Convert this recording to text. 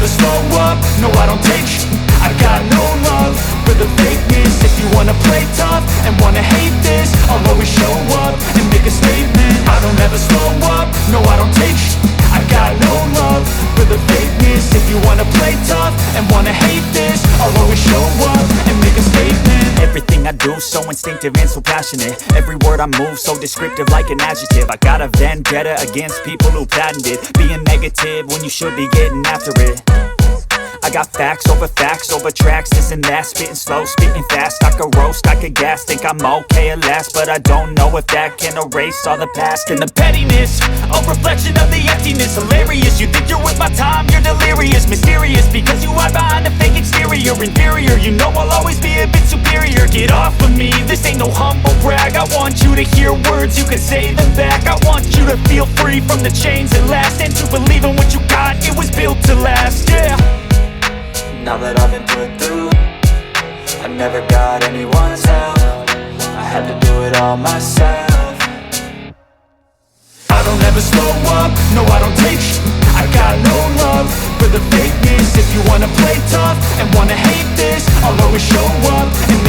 never slow up, no I don't take I got no love for the fakeness. If you wanna play tough and wanna hate this, I'll always show up and make a statement. I don't ever slow up, no I don't take I got no love for the fakeness. If you wanna play tough and wanna hate this, I'll always show up and make a statement. Everything I do so instinctive and so passionate. Every word I move so descriptive like an adjective. I got a vendetta against people who patented being negative when you should be getting after it. I got facts over tracks, this and that. Spitting slow, spitting fast. I could roast, I could gas. Think I'm okay at last, but I don't know if that can erase all the past. And the pettiness, a reflection of the emptiness. Hilarious, you think you're worth my time, you're delirious. Mysterious, because you hide behind a fake exterior. Inferior, you know I'll always be a bit superior. Get off of me, this ain't no humble brag. I want you to hear words, you can say them back. I want you to feel free from the chains that last, and to believe in what you got, it was built to last, yeah. Now that I've been put through, I never got anyone's help. I had to do it all myself. I don't ever slow up, no I don't take I got no love for the fakeness. If you wanna play tough and wanna hate this, I'll always show